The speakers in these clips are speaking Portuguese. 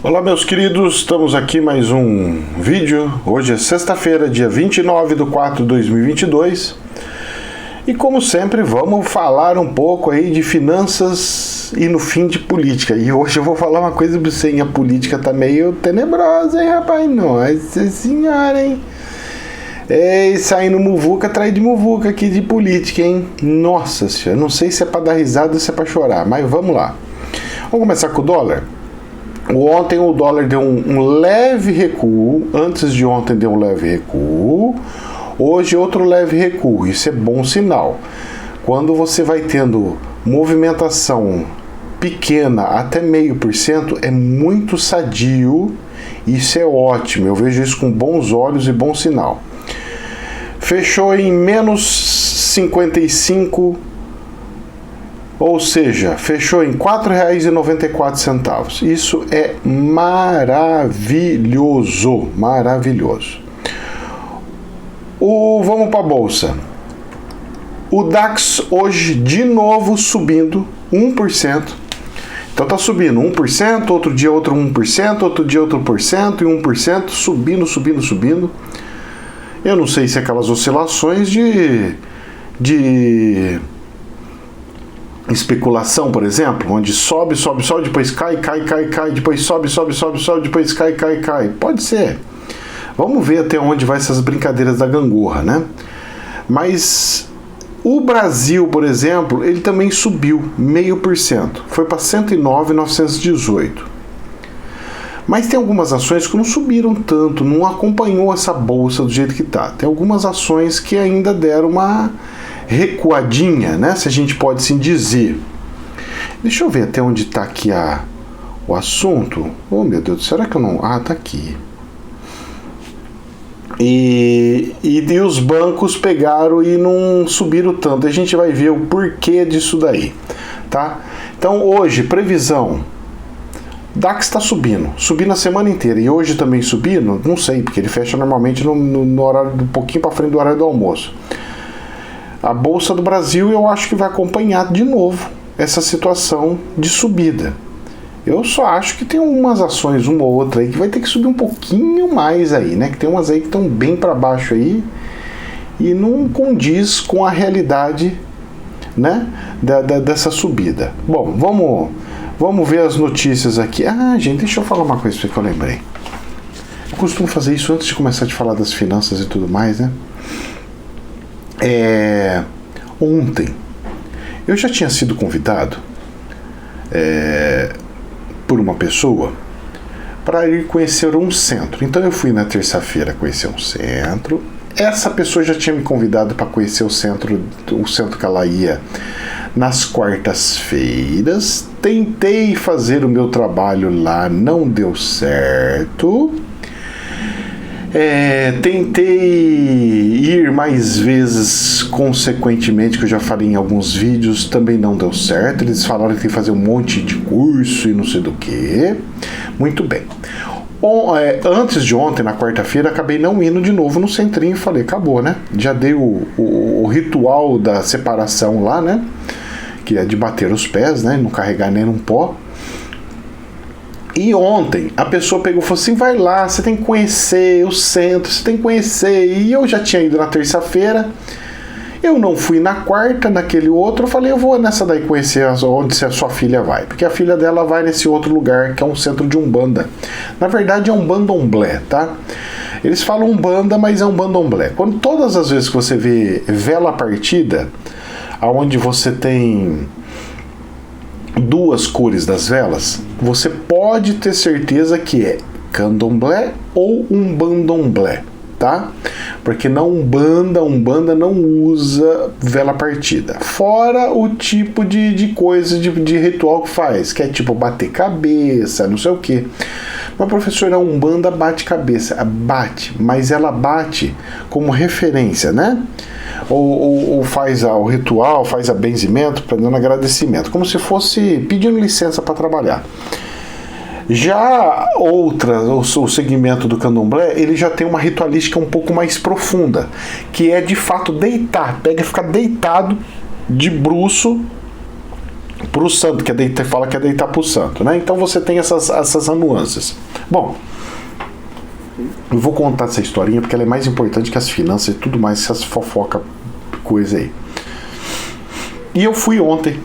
Olá meus queridos, estamos aqui mais um vídeo. Hoje é sexta-feira, dia 29/4/2022 e como sempre vamos falar um pouco aí de finanças e no fim de política. E hoje eu vou falar uma coisa pra você, a política tá meio tenebrosa, hein rapaz? Nossa senhora, hein? Ei, saindo muvuca atrás de muvuca aqui de política, hein? Nossa senhora, não sei se é pra dar risada ou se é pra chorar, mas vamos lá. Vamos começar com o dólar. Ontem o dólar deu um leve recuo, antes de ontem deu um leve recuo, hoje outro leve recuo, isso é bom sinal. Quando você vai tendo movimentação pequena até 0,5%, é muito sadio, isso é ótimo, eu vejo isso com bons olhos e bom sinal. Fechou em menos 55, ou seja, fechou em R$ 4,94. Isso é maravilhoso, maravilhoso. Vamos para a bolsa. O DAX hoje de novo subindo 1%. Então tá subindo 1%, outro dia outro 1%, outro dia outro 1% e 1%, subindo, subindo, subindo. Eu não sei se é aquelas oscilações de especulação, por exemplo, onde sobe, sobe, sobe, depois cai, cai, cai, cai, depois sobe, sobe, sobe, sobe, depois cai, cai, cai. Pode ser. Vamos ver até onde vai essas brincadeiras da gangorra, né? Mas o Brasil, por exemplo, ele também subiu 0,5%. Foi para 109,918. Mas tem algumas ações que não subiram tanto, não acompanhou essa bolsa do jeito que tá. Tem algumas ações que ainda deram uma recuadinha, né? Se a gente pode assim dizer. Deixa eu ver até onde tá aqui o assunto. Oh meu Deus, será que eu não... Ah, tá aqui. E os bancos pegaram e não subiram tanto. A gente vai ver o porquê disso daí, tá? Então hoje, previsão. DAX está subindo a semana inteira e hoje também subindo, não sei, porque ele fecha normalmente no horário, um pouquinho para frente do horário do almoço. A Bolsa do Brasil eu acho que vai acompanhar de novo essa situação de subida. Eu só acho que tem umas ações, uma ou outra aí, que vai ter que subir um pouquinho mais aí, né? Que tem umas aí que estão bem para baixo aí e não condiz com a realidade, né? Dessa subida. Bom, vamos ver as notícias aqui. Ah, gente, deixa eu falar uma coisa que eu lembrei. Eu costumo fazer isso antes de começar a falar das finanças e tudo mais, né? Ontem eu já tinha sido convidado por uma pessoa para ir conhecer um centro. Então eu fui na terça-feira conhecer um centro. Essa pessoa já tinha me convidado para conhecer o centro que ela ia nas quartas-feiras. Tentei fazer o meu trabalho lá, não deu certo. Tentei ir mais vezes consequentemente, que eu já falei em alguns vídeos, também não deu certo. Eles falaram que tem que fazer um monte de curso e não sei do que. Muito bem. Antes de ontem, na quarta-feira, acabei não indo de novo no centrinho e falei, acabou, né? Já dei o ritual da separação lá, né? Que é de bater os pés, né? Não carregar nem um pó. E ontem a pessoa pegou e falou assim, vai lá, você tem que conhecer o centro, você tem que conhecer. E eu já tinha ido na terça-feira, eu não fui na quarta, naquele outro, eu falei, eu vou nessa daí conhecer onde a sua filha vai. Porque a filha dela vai nesse outro lugar, que é um centro de Umbanda. Na verdade é um bandomblé, tá? Eles falam Umbanda, mas é um bandomblé. Todas as vezes que você vê vela partida, onde você tem duas cores das velas, você pode ter certeza que é candomblé ou umbandomblé, tá? Porque na Umbanda não usa vela partida. Fora o tipo de coisa, de ritual que faz, que é tipo bater cabeça, não sei o que. Mas professora, a Umbanda bate cabeça, bate, mas ela bate como referência, né? Ou faz o ritual, faz a benzimento, para dando agradecimento, como se fosse pedindo licença para trabalhar. Já o segmento do candomblé, ele já tem uma ritualística um pouco mais profunda, que é de fato deitar, ficar deitado de bruço pro santo, que é deitar, fala que é deitar pro santo, né? Então você tem essas nuances. Bom, eu vou contar essa historinha porque ela é mais importante que as finanças e tudo mais, essas fofoca coisa aí. E eu fui ontem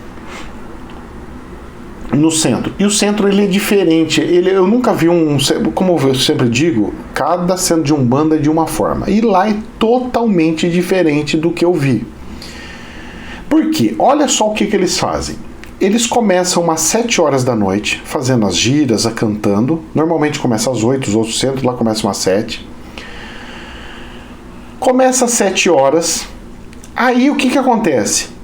no centro. E o centro, ele é diferente. Eu nunca vi como eu sempre digo, cada centro de Umbanda é de uma forma. E lá é totalmente diferente do que eu vi. Por quê? Olha só o que eles fazem. Eles começam às 7 horas da noite, fazendo as giras, cantando. Normalmente começa às 8, os outros centros lá começam às 7. Começa às 7 horas. Aí o que acontece?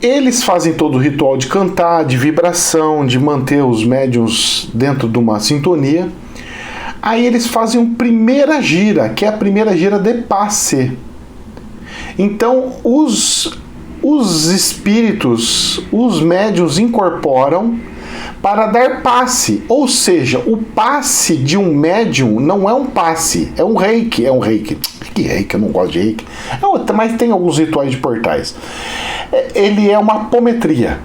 Eles fazem todo o ritual de cantar, de vibração, de manter os médiuns dentro de uma sintonia. Aí eles fazem uma primeira gira, que é a primeira gira de passe. Então os espíritos, os médiuns incorporam para dar passe. Ou seja, o passe de um médium não é um passe, é um reiki. É um reiki. Que reiki? Eu não gosto de reiki. Mas tem alguns rituais de portais. Ele é uma apometria.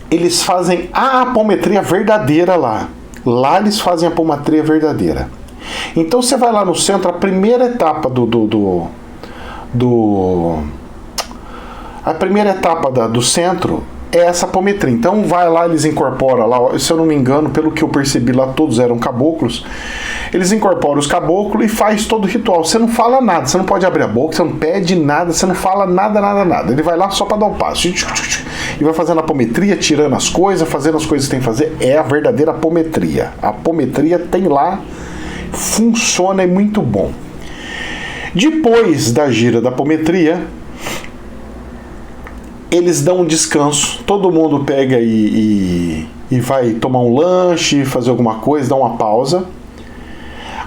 Eles fazem a apometria verdadeira lá. Lá eles fazem a apometria verdadeira. Então você vai lá no centro, a primeira etapa a primeira etapa do centro é essa apometria. Então vai lá, eles incorporam lá, se eu não me engano, pelo que eu percebi lá, todos eram caboclos. Eles incorporam os caboclos e faz todo o ritual. Você não fala nada, você não pode abrir a boca, você não pede nada, você não fala nada. Ele vai lá só para dar um passo. E vai fazendo a apometria, tirando as coisas, fazendo as coisas que tem que fazer. É a verdadeira apometria. A apometria tem lá, funciona, é muito bom. Depois da gira da apometria, eles dão um descanso, todo mundo pega e vai tomar um lanche, fazer alguma coisa, dá uma pausa.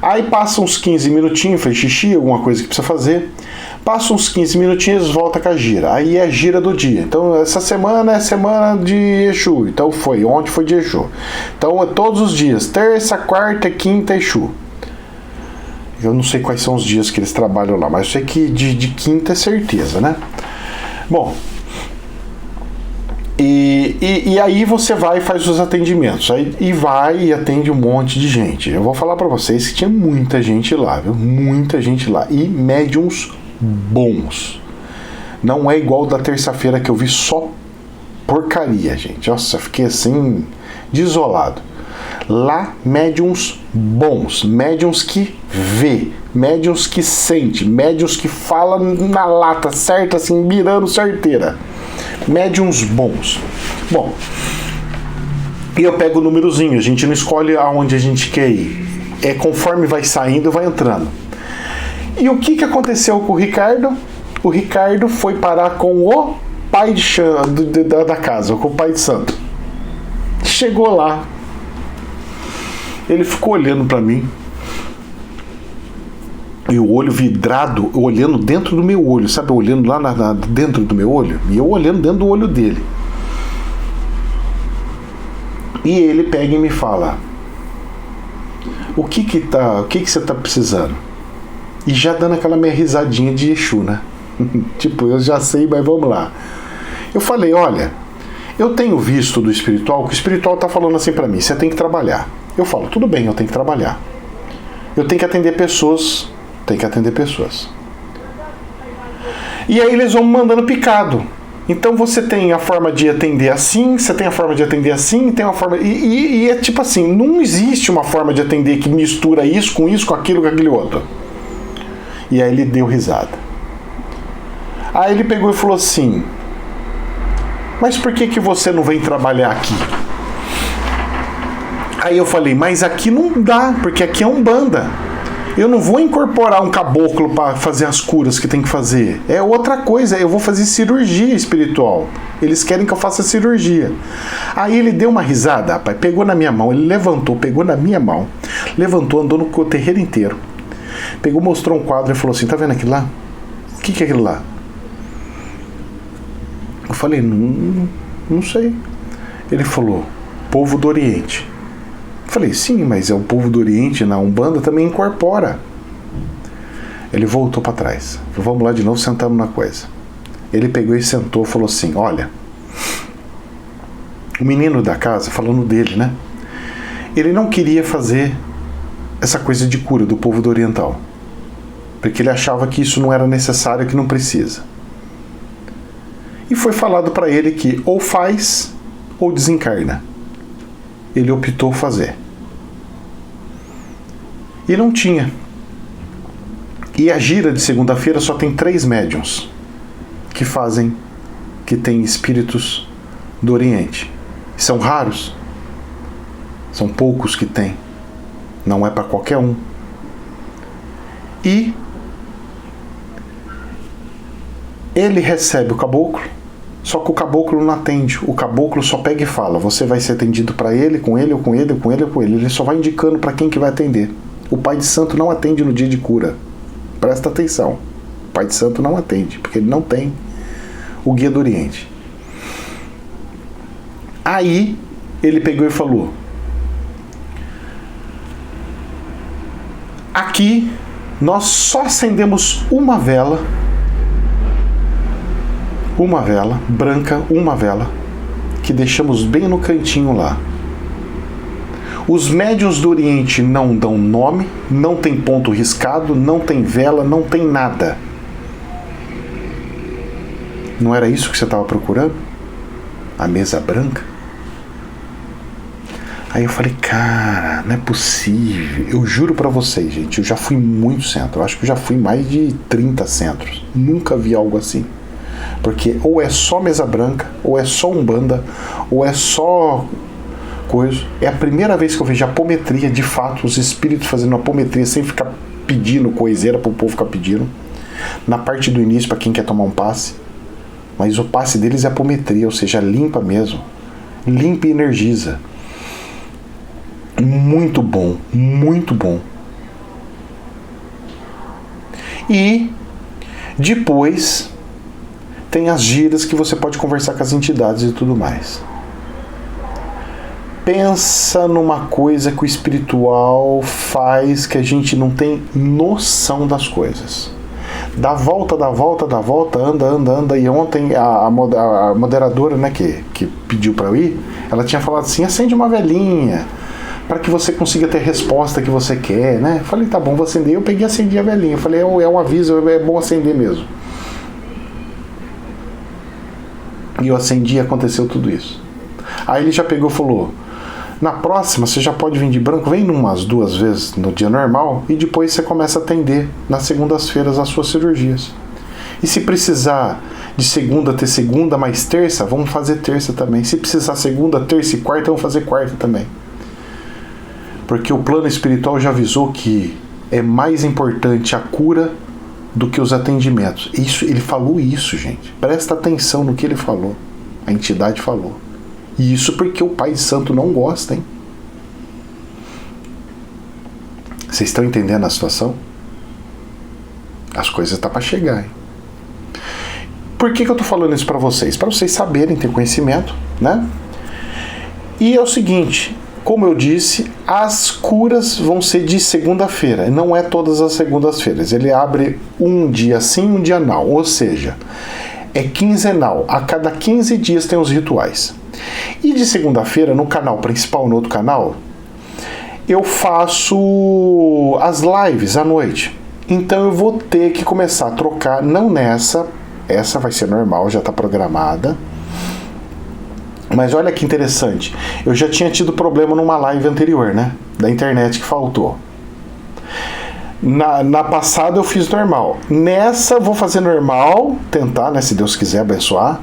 Aí passa uns 15 minutinhos, faz xixi, alguma coisa que precisa fazer. Passa uns 15 minutinhos e volta com a gira. Aí é a gira do dia. Então essa semana é semana de Exu. Então ontem foi de Exu. Então é todos os dias, terça, quarta, quinta, Exu. Eu não sei quais são os dias que eles trabalham lá, mas eu sei que de quinta é certeza, né? Bom, e aí você vai e faz os atendimentos. E vai e atende um monte de gente. Eu vou falar pra vocês que tinha muita gente lá, viu? Muita gente lá. E médiums bons. Não é igual da terça-feira que eu vi só porcaria, gente. Nossa, fiquei assim, desolado. Lá, médiums bons, médiums que vê, médiums que sente, médiums que fala na lata, certa, assim, mirando certeira. Médiums bons. Bom, e eu pego o númerozinho, a gente não escolhe aonde a gente quer ir. É conforme vai saindo, vai entrando. E o que aconteceu com o Ricardo? O Ricardo foi parar com o pai da casa, com o pai de santo. Chegou lá. Ele ficou olhando pra mim. E o olho vidrado, olhando dentro do meu olho, sabe? Olhando lá dentro do meu olho. E eu olhando dentro do olho dele. E ele pega e me fala: O que você tá precisando? E já dando aquela minha risadinha de Exu, né? Tipo, eu já sei, mas vamos lá. Eu falei: olha, eu tenho visto do espiritual, que o espiritual tá falando assim pra mim: você tem que trabalhar. Eu falo: tudo bem, eu tenho que trabalhar. Eu tenho que atender pessoas. E aí eles vão me mandando picado. Então você tem a forma de atender assim, você tem a forma de atender assim, tem uma forma... E é tipo assim, não existe uma forma de atender que mistura isso, com aquilo, com aquele outro. E aí ele deu risada. Aí ele pegou e falou assim: mas por que você não vem trabalhar aqui? Aí eu falei: mas aqui não dá, porque aqui é Umbanda. Eu não vou incorporar um caboclo para fazer as curas que tem que fazer. É outra coisa, eu vou fazer cirurgia espiritual. Eles querem que eu faça cirurgia. Aí ele deu uma risada, rapaz, pegou na minha mão, ele levantou, pegou na minha mão, levantou, andou no terreiro inteiro. Pegou, mostrou um quadro e falou assim: tá vendo aquilo lá? O que é aquilo lá? Eu falei: não sei. Ele falou: povo do Oriente. Eu falei: sim, mas é o povo do Oriente, na Umbanda também incorpora. Ele voltou para trás. Falei: vamos lá de novo, sentamos na coisa. Ele pegou e sentou e falou assim: olha, O menino da casa, falando dele, né? Ele não queria fazer essa coisa de cura do povo do oriental, porque ele achava que isso não era necessário, que não precisa. E foi falado para ele que ou faz ou desencarna. Ele optou fazer. E não tinha. E a gira de segunda-feira só tem 3 médiuns que fazem, que têm espíritos do Oriente. São raros. São poucos que tem. Não é para qualquer um. E ele recebe o caboclo, só que o caboclo não atende. O caboclo só pega e fala: você vai ser atendido para ele, com ele, ou com ele, ou com ele, ou com ele. Ele só vai indicando para quem que vai atender. O pai de santo não atende no dia de cura. Presta atenção. O pai de santo não atende, porque ele não tem o guia do Oriente. Aí ele pegou e falou: aqui nós só acendemos uma vela branca, uma vela, que deixamos bem no cantinho lá. Os médiuns do Oriente não dão nome, não tem ponto riscado, não tem vela, não tem nada. Não era isso que você estava procurando? A mesa branca? Aí eu falei: cara, não é possível. Eu juro pra vocês, gente, eu já fui muito centro. Eu acho que eu já fui mais de 30 centros. Nunca vi algo assim. Porque ou é só mesa branca, ou é só umbanda, ou é só coisa. É a primeira vez que eu vejo apometria, de fato, os espíritos fazendo apometria sem ficar pedindo coiseira pro povo ficar pedindo. Na parte do início, para quem quer tomar um passe. Mas o passe deles é apometria, ou seja, limpa mesmo. Limpa e energiza. Muito bom, muito bom. E depois tem as giras que você pode conversar com as entidades e tudo mais. Pensa numa coisa que o espiritual faz que a gente não tem noção das coisas. Dá volta, anda. E ontem a moderadora, né, que pediu para eu ir, ela tinha falado assim: acende uma velinha para que você consiga ter a resposta que você quer, né? Eu falei: tá bom, vou acender. Eu peguei e acendi a velinha. Eu falei: é um aviso, é bom acender mesmo. E eu acendi e aconteceu tudo isso. Aí ele já pegou e falou: na próxima você já pode vir de branco, vem umas 2 vezes no dia normal e depois você começa a atender nas segundas-feiras as suas cirurgias. E se precisar de segunda ter segunda mais terça, vamos fazer terça também. Se precisar segunda, terça e quarta, vamos fazer quarta também. Porque o plano espiritual já avisou que é mais importante a cura do que os atendimentos. Isso, ele falou isso, gente. Presta atenção no que ele falou. A entidade falou. E isso porque o Pai de Santo não gosta, hein? Vocês estão entendendo a situação? As coisas estão para chegar, hein? Por que eu tô falando isso para vocês? Para vocês saberem, ter conhecimento, né? E é o seguinte, como eu disse, as curas vão ser de segunda-feira. Não é todas as segundas-feiras. Ele abre um dia sim, um dia não. Ou seja, é quinzenal. A cada 15 dias tem os rituais. E de segunda-feira, no canal principal, no outro canal, eu faço as lives à noite. Então eu vou ter que começar a trocar, não nessa, essa vai ser normal, já está programada. Mas olha que interessante, eu já tinha tido problema numa live anterior, né? Da internet que faltou. Na passada eu fiz normal. Nessa vou fazer normal, tentar, né, se Deus quiser abençoar.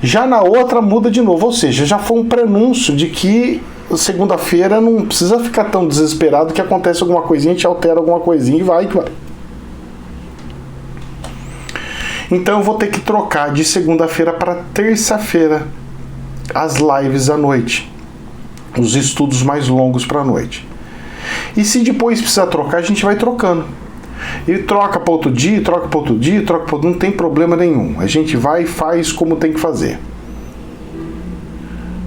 Já na outra muda de novo, ou seja, já foi um prenúncio de que segunda-feira não precisa ficar tão desesperado que acontece alguma coisinha, a gente altera alguma coisinha e vai que vai. Então eu vou ter que trocar de segunda-feira para terça-feira as lives à noite, os estudos mais longos para a noite. E se depois precisar trocar, a gente vai trocando. E troca para outro dia, troca para outro dia, troca para outro dia, não tem problema nenhum. A gente vai e faz como tem que fazer.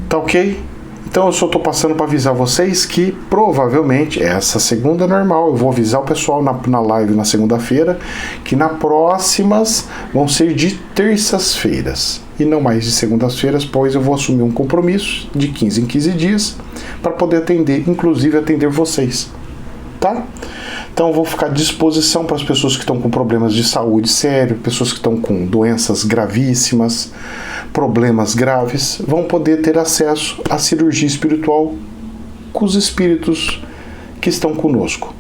Tá ok? Então eu só estou passando para avisar vocês que provavelmente essa segunda é normal. Eu vou avisar o pessoal na live na segunda-feira que nas próximas vão ser de terças-feiras. e não mais de segundas-feiras, pois eu vou assumir um compromisso de 15 em 15 dias para poder atender, inclusive atender vocês, tá? Então eu vou ficar à disposição para as pessoas que estão com problemas de saúde sério, pessoas que estão com doenças gravíssimas, problemas graves, vão poder ter acesso à cirurgia espiritual com os espíritos que estão conosco.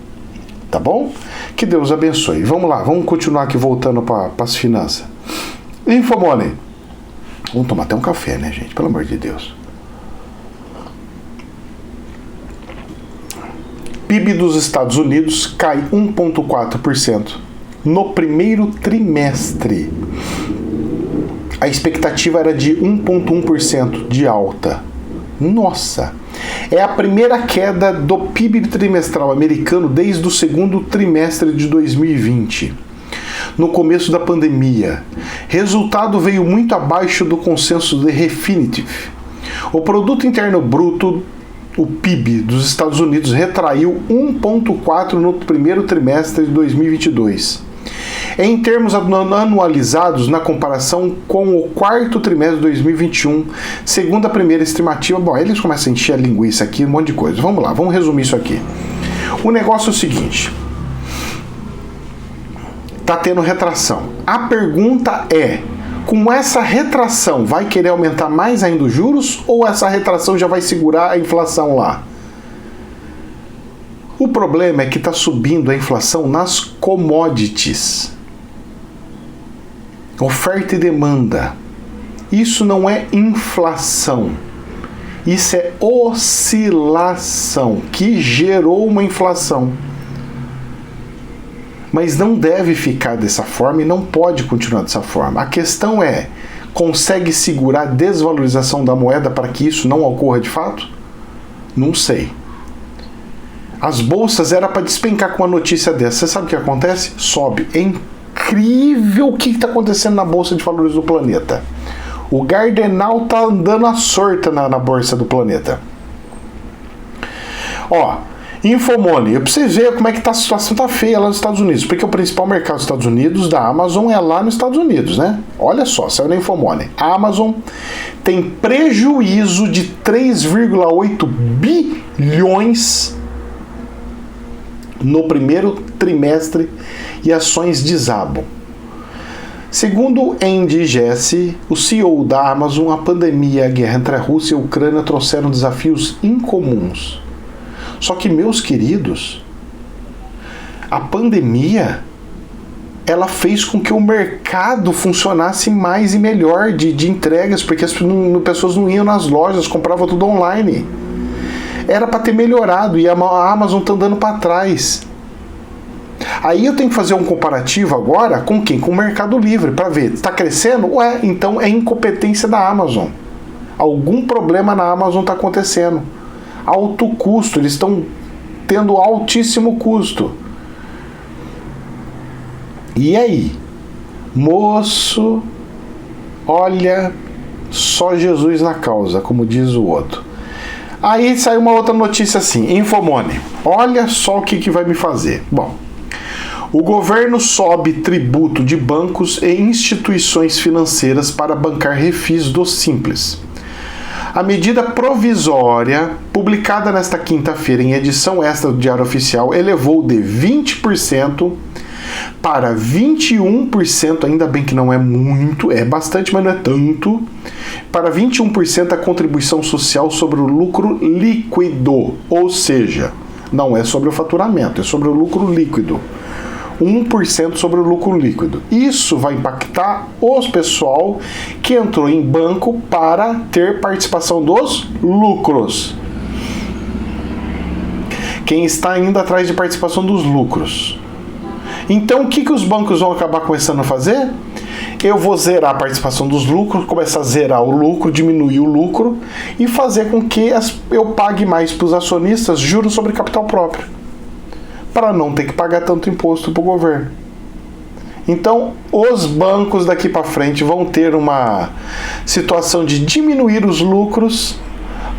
Tá bom? Que Deus abençoe. Vamos lá, vamos continuar aqui voltando para as finanças. Infomoney. Vamos tomar até um café, né, gente? Pelo amor de Deus. PIB dos Estados Unidos cai 1,4% no primeiro trimestre. A expectativa era de 1,1% de alta. Nossa! É a primeira queda do PIB trimestral americano desde o segundo trimestre de 2020, no começo da pandemia. Resultado veio muito abaixo do consenso de Refinitiv. O Produto Interno Bruto, o PIB dos Estados Unidos, retraiu 1,4% no primeiro trimestre de 2022. Em termos anualizados, na comparação com o quarto trimestre de 2021, segundo a primeira estimativa, bom, eles começam a encher a linguiça aqui, um monte de coisa. Vamos lá, vamos resumir isso aqui. O negócio é o seguinte, tá tendo retração. A pergunta é, com essa retração, vai querer aumentar mais ainda os juros ou essa retração já vai segurar a inflação lá? O problema é que está subindo a inflação nas commodities. Oferta e demanda. Isso não é inflação. Isso é oscilação que gerou uma inflação. Mas não deve ficar dessa forma e não pode continuar dessa forma. A questão é, consegue segurar a desvalorização da moeda para que isso não ocorra de fato? Não sei. As bolsas era para despencar com uma notícia dessa. Você sabe o que acontece? Sobe. É incrível o que está acontecendo na Bolsa de Valores do planeta. O Gardenal tá andando à sorta na Bolsa do planeta. Ó, Infomoney. Pra você ver como é que tá, a situação tá feia lá nos Estados Unidos. Porque o principal mercado dos Estados Unidos, da Amazon, é lá nos Estados Unidos, né? Olha só, saiu na Infomoney. A Amazon tem prejuízo de 3,8 bilhões no primeiro trimestre e ações desabam. Segundo Andy Jassy, o CEO da Amazon, a pandemia e a guerra entre a Rússia e a Ucrânia trouxeram desafios incomuns. Só que, meus queridos, a pandemia ela fez com que o mercado funcionasse mais e melhor de entregas, porque as pessoas não iam nas lojas, compravam tudo online. Era para ter melhorado e a Amazon está andando para trás. Aí eu tenho que fazer um comparativo agora com quem? Com o Mercado Livre, para ver, está crescendo? Ué, então é incompetência da Amazon. Algum problema na Amazon está acontecendo. Alto custo, eles estão tendo altíssimo custo. E aí? Moço, olha, só Jesus na causa, como diz o outro. Aí saiu uma outra notícia assim, Infomoney. Olha só o que vai me fazer. Bom, o governo sobe tributo de bancos e instituições financeiras para bancar refis do Simples. A medida provisória, publicada nesta quinta-feira em edição extra do Diário Oficial, elevou de 20% para 21%, ainda bem que não é muito, é bastante, mas não é tanto, para 21% a contribuição social sobre o lucro líquido, ou seja, não é sobre o faturamento, é sobre o lucro líquido. 1% sobre o lucro líquido. Isso vai impactar os pessoal que entrou em banco para ter participação dos lucros. Quem está indo atrás de participação dos lucros. Então, o que os bancos vão acabar começando a fazer? Eu vou zerar a participação dos lucros, começar a zerar o lucro, diminuir o lucro e fazer com que eu pague mais para os acionistas juros sobre capital próprio, para não ter que pagar tanto imposto para o governo. Então, os bancos daqui para frente vão ter uma situação de diminuir os lucros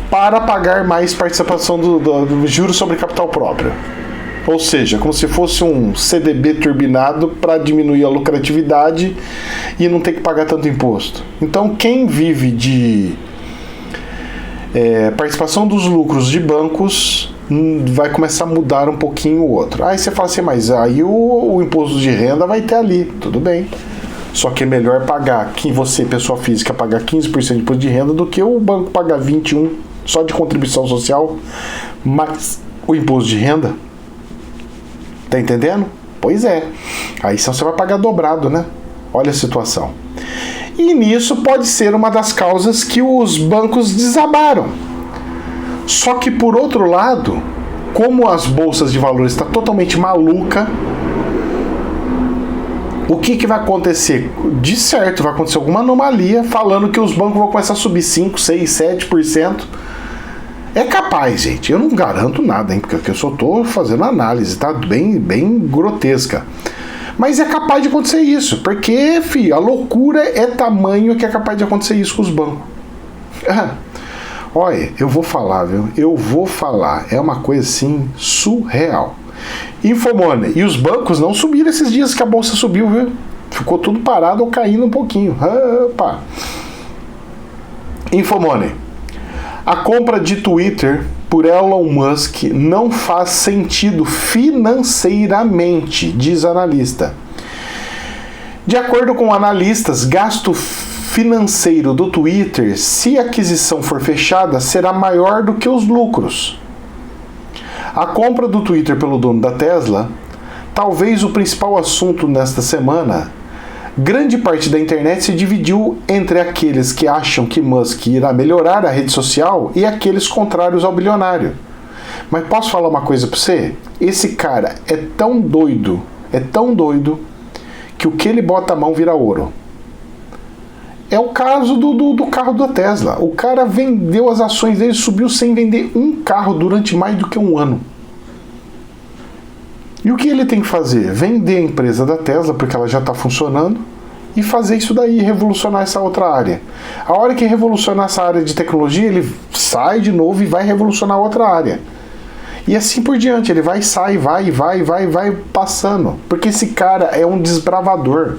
para pagar mais participação do juros sobre capital próprio. Ou seja, como se fosse um CDB turbinado para diminuir a lucratividade e não ter que pagar tanto imposto. Então, quem vive de participação dos lucros de bancos vai começar a mudar um pouquinho o outro. Aí você fala assim, mas aí o imposto de renda vai ter ali, tudo bem. Só que é melhor pagar, que você, pessoa física, pagar 15% de imposto de renda do que o banco pagar 21% só de contribuição social, mais o imposto de renda. Tá entendendo? Pois é. Aí senão você vai pagar dobrado, né? Olha a situação. E nisso pode ser uma das causas que os bancos desabaram. Só que por outro lado, como as bolsas de valores estão totalmente maluca, o que vai acontecer? De certo, vai acontecer alguma anomalia falando que os bancos vão começar a subir 5%, 6%, 7%. É capaz, gente. Eu não garanto nada, hein? Porque eu só estou fazendo análise, tá? Bem grotesca. Mas é capaz de acontecer isso. Porque, filho, a loucura é tamanho que é capaz de acontecer isso com os bancos. Olha, eu vou falar, viu? Eu vou falar. É uma coisa, assim, surreal. Infomoney. E os bancos não subiram esses dias que a bolsa subiu, viu? Ficou tudo parado ou caindo um pouquinho. Opa! Infomoney. A compra de Twitter por Elon Musk não faz sentido financeiramente, diz analista. De acordo com analistas, gasto financeiro do Twitter, se a aquisição for fechada, será maior do que os lucros. A compra do Twitter pelo dono da Tesla, talvez o principal assunto nesta semana. Grande parte da internet se dividiu entre aqueles que acham que Musk irá melhorar a rede social e aqueles contrários ao bilionário. Mas posso falar uma coisa para você? Esse cara é tão doido, que o que ele bota a mão vira ouro. É o caso do carro da Tesla. O cara vendeu as ações dele, subiu sem vender um carro durante mais do que um ano. E o que ele tem que fazer? Vender a empresa da Tesla, porque ela já está funcionando, e fazer isso daí, revolucionar essa outra área. A hora que revolucionar essa área de tecnologia, ele sai de novo e vai revolucionar outra área. E assim por diante, ele vai, sai, vai passando. Porque esse cara é um desbravador.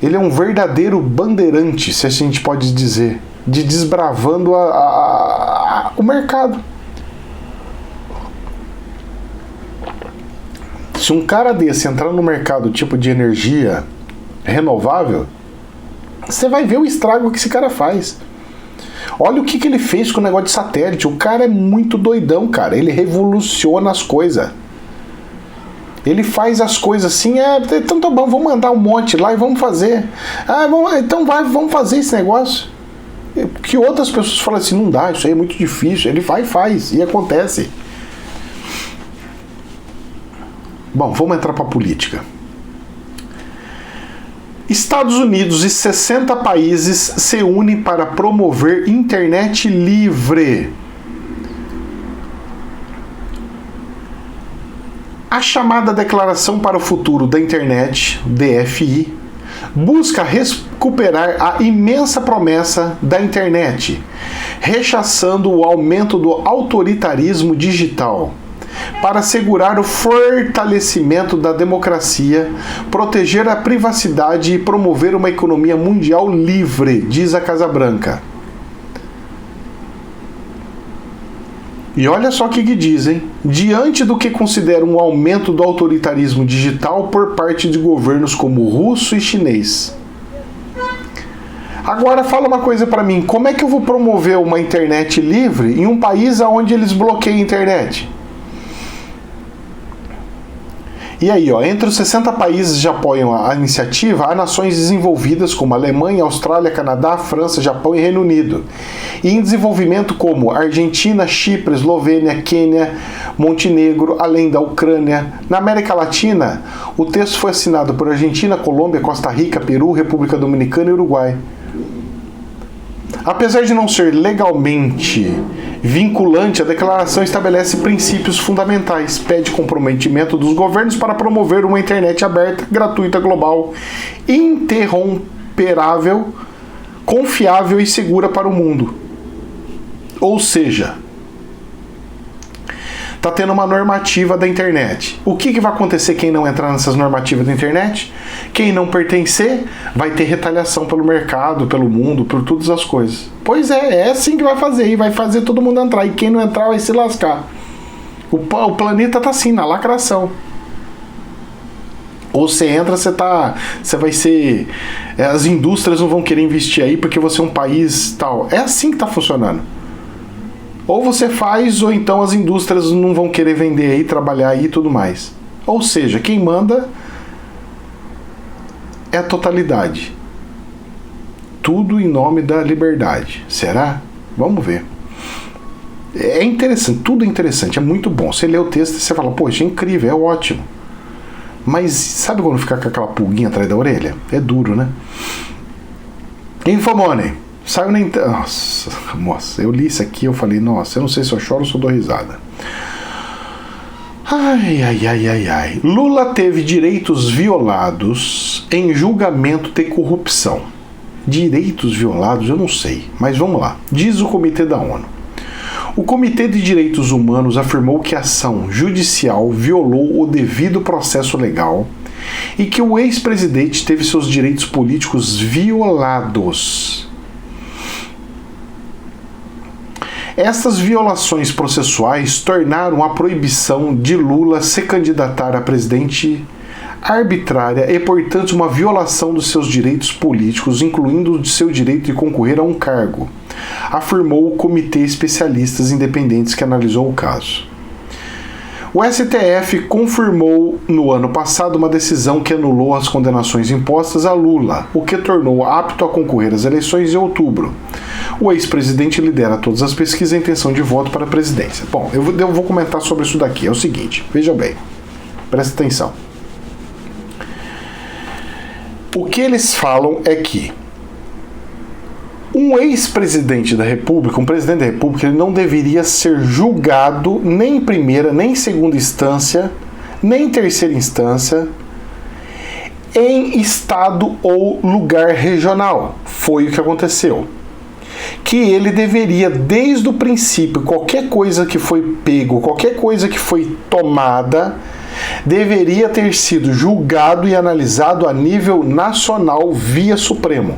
Ele é um verdadeiro bandeirante, se a gente pode dizer, de desbravando o mercado. Se um cara desse entrar no mercado tipo de energia renovável, você vai ver o estrago que esse cara faz. Olha o que ele fez com o negócio de satélite. O cara é muito doidão, cara. Ele revoluciona as coisas. Ele faz as coisas assim, então tá bom, vamos mandar um monte lá e vamos fazer. Então vamos fazer esse negócio. Que outras pessoas falam assim, não dá, isso aí é muito difícil. Ele vai e faz, e acontece. Bom, vamos entrar para a política. Estados Unidos e 60 países se unem para promover internet livre. A chamada Declaração para o Futuro da Internet, DFI, busca recuperar a imensa promessa da internet, rechaçando o aumento do autoritarismo digital, para assegurar o fortalecimento da democracia, proteger a privacidade e promover uma economia mundial livre, diz a Casa Branca. E olha só o que dizem. Diante do que consideram um aumento do autoritarismo digital por parte de governos como russo e chinês. Agora fala uma coisa para mim, como é que eu vou promover uma internet livre em um país onde eles bloqueiam a internet? E aí, entre os 60 países que apoiam a iniciativa, há nações desenvolvidas como Alemanha, Austrália, Canadá, França, Japão e Reino Unido. E em desenvolvimento como Argentina, Chipre, Eslovênia, Quênia, Montenegro, além da Ucrânia. Na América Latina, o texto foi assinado por Argentina, Colômbia, Costa Rica, Peru, República Dominicana e Uruguai. Apesar de não ser legalmente vinculante, a declaração estabelece princípios fundamentais, pede comprometimento dos governos para promover uma internet aberta, gratuita, global, interromperável, confiável e segura para o mundo. Ou seja, Tá tendo uma normativa da internet. O que vai acontecer quem não entrar nessas normativas da internet? Quem não pertencer vai ter retaliação pelo mercado, pelo mundo, por todas as coisas. Pois é assim que vai fazer, e vai fazer todo mundo entrar, e quem não entrar vai se lascar. O planeta tá assim, na lacração. Ou você entra, você vai ser... As indústrias não vão querer investir aí porque você é um país tal. É assim que tá funcionando. Ou você faz, ou então as indústrias não vão querer vender aí, trabalhar aí e tudo mais. Ou seja, quem manda é a totalidade. Tudo em nome da liberdade. Será? Vamos ver. É interessante, tudo é interessante, é muito bom. Você lê o texto e você fala, poxa, é incrível, é ótimo. Mas sabe quando fica com aquela pulguinha atrás da orelha? É duro, né? Infomoney. Saiu na Nossa, eu li isso aqui, eu falei, nossa, eu não sei se eu choro ou se eu dou risada. Ai. Lula teve direitos violados em julgamento de corrupção. Direitos violados, eu não sei. Mas vamos lá. Diz o Comitê da ONU. O Comitê de Direitos Humanos afirmou que a ação judicial violou o devido processo legal e que o ex-presidente teve seus direitos políticos violados. Essas violações processuais tornaram a proibição de Lula se candidatar a presidente arbitrária e, portanto, uma violação dos seus direitos políticos, incluindo o seu direito de concorrer a um cargo, afirmou o Comitê Especialistas Independentes que analisou o caso. O STF confirmou no ano passado uma decisão que anulou as condenações impostas a Lula, o que tornou apto a concorrer às eleições em outubro. O ex-presidente lidera todas as pesquisas em intenção de voto para a presidência. Bom, eu vou comentar sobre isso daqui. É o seguinte, veja bem, presta atenção. O que eles falam é que um ex-presidente da República, um presidente da República, ele não deveria ser julgado nem em primeira, nem em segunda instância, nem em terceira instância, em estado ou lugar regional. Foi o que aconteceu. Que ele deveria, desde o princípio, qualquer coisa que foi pego, qualquer coisa que foi tomada, deveria ter sido julgado e analisado a nível nacional via Supremo.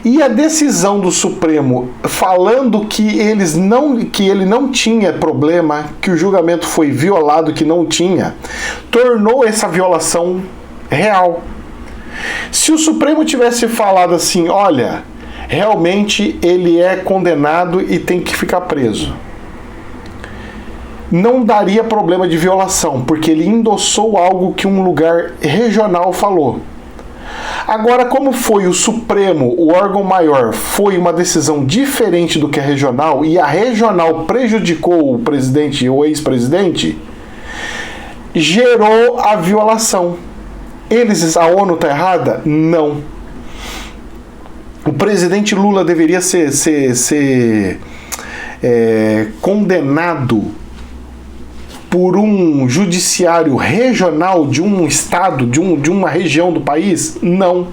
E a decisão do Supremo falando que ele não tinha problema, que o julgamento foi violado, que não tinha, tornou essa violação real. Se o Supremo tivesse falado assim, olha, realmente ele é condenado e tem que ficar preso, não daria problema de violação, porque ele endossou algo que um lugar regional falou. Agora, como foi o Supremo, o órgão maior, foi uma decisão diferente do que a regional, e a regional prejudicou o presidente ou ex-presidente, gerou a violação. A ONU está errada? Não. O presidente Lula deveria ser condenado por um judiciário regional de um estado, de uma região do país? Não.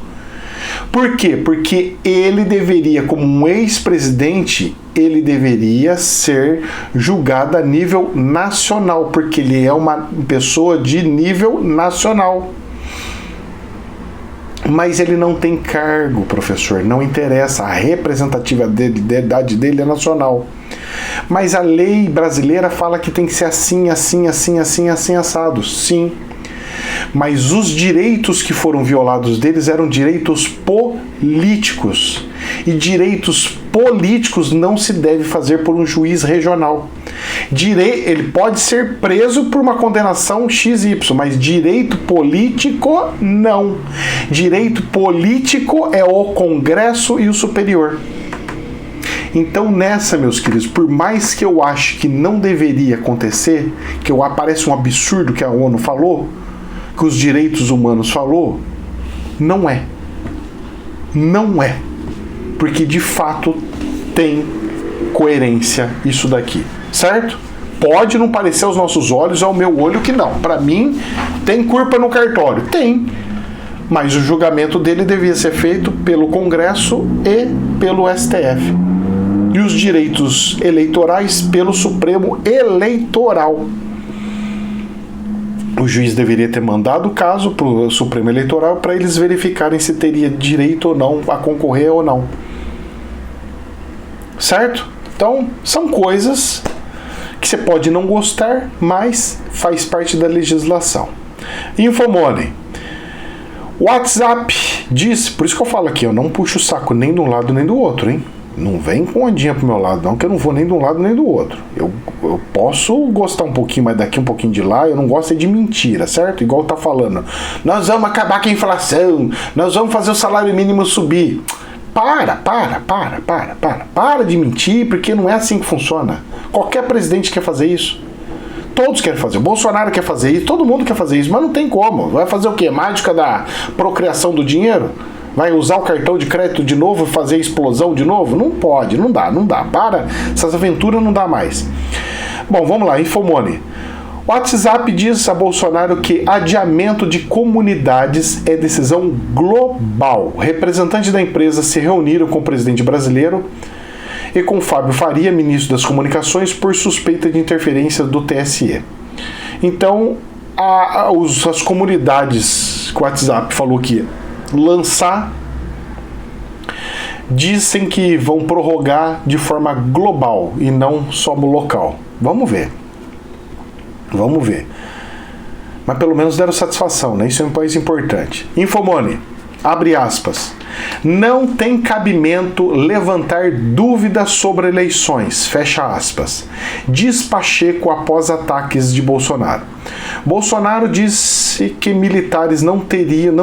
Por quê? Porque ele deveria, como um ex-presidente, ele deveria ser julgado a nível nacional, porque ele é uma pessoa de nível nacional. Mas ele não tem cargo, professor, não interessa, a representatividade dele é nacional. Mas a lei brasileira fala que tem que ser assim, assado. Sim. Mas os direitos que foram violados deles eram direitos políticos. E direitos políticos não se deve fazer por um juiz regional. Ele pode ser preso por uma condenação XY, mas direito político, não. Direito político é o Congresso e o Superior. Então nessa, meus queridos, por mais que eu ache que não deveria acontecer, que parece um absurdo que a ONU falou, que os direitos humanos falou, não é. Não é. Porque de fato tem coerência isso daqui, certo? Pode não parecer aos nossos olhos, ao meu olho que não. Para mim, tem culpa no cartório? Tem. Mas o julgamento dele devia ser feito pelo Congresso e pelo STF. e os direitos eleitorais pelo Supremo Eleitoral. O juiz deveria ter mandado o caso para o Supremo Eleitoral para eles verificarem se teria direito ou não a concorrer ou não. Certo? Então, são coisas que você pode não gostar, mas faz parte da legislação. Infomoney. WhatsApp diz, por isso que eu falo aqui, eu não puxo o saco nem de um lado nem do outro, hein? Não vem com ondinha pro meu lado, não, que eu não vou nem de um lado nem do outro. Eu posso gostar um pouquinho mais daqui, um pouquinho de lá, eu não gosto de mentira, certo? Igual tá falando, nós vamos acabar com a inflação, nós vamos fazer o salário mínimo subir. Para de mentir, porque não é assim que funciona. Qualquer presidente quer fazer isso. Todos querem fazer. O Bolsonaro quer fazer isso, todo mundo quer fazer isso, mas não tem como. Vai fazer o quê? Mágica da procriação do dinheiro? Vai usar o cartão de crédito de novo e fazer explosão de novo? Não pode, não dá. Para, essas aventuras não dá mais. Bom, vamos lá, Infomoney. O WhatsApp diz a Bolsonaro que adiamento de comunidades é decisão global. Representantes da empresa se reuniram com o presidente brasileiro e com Fábio Faria, ministro das Comunicações, por suspeita de interferência do TSE. Então, as comunidades que o WhatsApp falou que ia lançar, dizem que vão prorrogar de forma global e não só local. Vamos ver. Mas pelo menos deram satisfação, né? Isso é um país importante. Infomoney, abre aspas. Não tem cabimento levantar dúvidas sobre eleições, fecha aspas. Diz Pacheco após ataques de Bolsonaro. Bolsonaro disse que militares não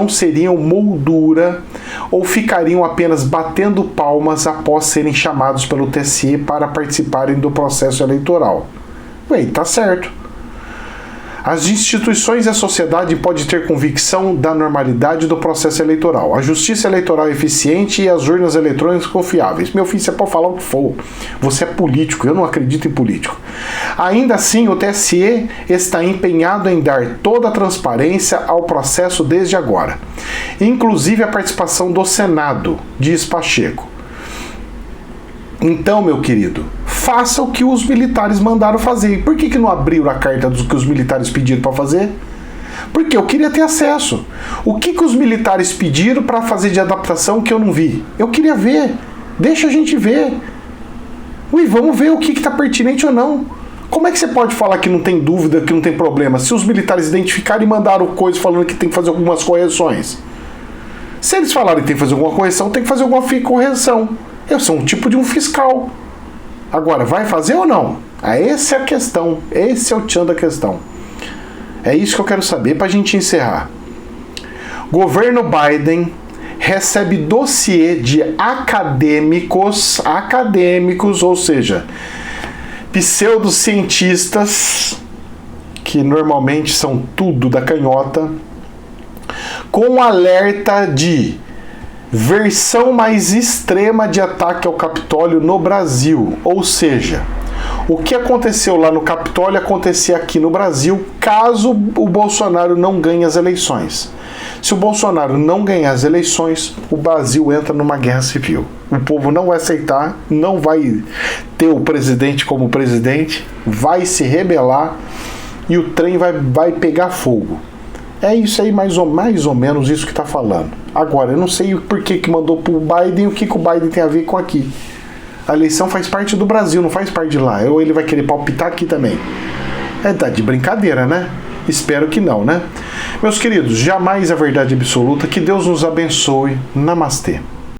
seriam moldura ou ficariam apenas batendo palmas após serem chamados pelo TSE para participarem do processo eleitoral. Ué, tá certo. As instituições e a sociedade podem ter convicção da normalidade do processo eleitoral. A justiça eleitoral é eficiente e as urnas eletrônicas confiáveis. Meu filho, você pode falar o que for. Você é político, eu não acredito em político. Ainda assim, o TSE está empenhado em dar toda a transparência ao processo desde agora. Inclusive a participação do Senado, diz Pacheco. Então, meu querido, faça o que os militares mandaram fazer. Por que não abriram a carta dos que os militares pediram para fazer? Porque eu queria ter acesso. O que os militares pediram para fazer de adaptação que eu não vi? Eu queria ver. Deixa a gente ver. Ui, vamos ver o que está pertinente ou não. Como é que você pode falar que não tem dúvida, que não tem problema, se os militares identificaram e mandaram coisa falando que tem que fazer algumas correções? Se eles falaram que tem que fazer alguma correção, tem que fazer alguma correção. Eu sou um tipo de um fiscal. Agora, vai fazer ou não? Essa é a questão. Esse é o tchan da questão. É isso que eu quero saber para a gente encerrar. Governo Biden recebe dossiê de acadêmicos, ou seja, pseudocientistas, que normalmente são tudo da canhota, com alerta de versão mais extrema de ataque ao Capitólio no Brasil. Ou seja, o que aconteceu lá no Capitólio acontecia aqui no Brasil caso o Bolsonaro não ganhe as eleições. Se o Bolsonaro não ganhar as eleições, o Brasil entra numa guerra civil. O povo não vai aceitar, não vai ter o presidente como presidente, vai se rebelar e o trem vai pegar fogo. É isso aí, mais ou menos isso que está falando. Agora, eu não sei por que mandou para o Biden e o que o Biden tem a ver com aqui. A eleição faz parte do Brasil, não faz parte de lá. Ou ele vai querer palpitar aqui também. Tá de brincadeira, né? Espero que não, né? Meus queridos, jamais a verdade absoluta. Que Deus nos abençoe. Namastê.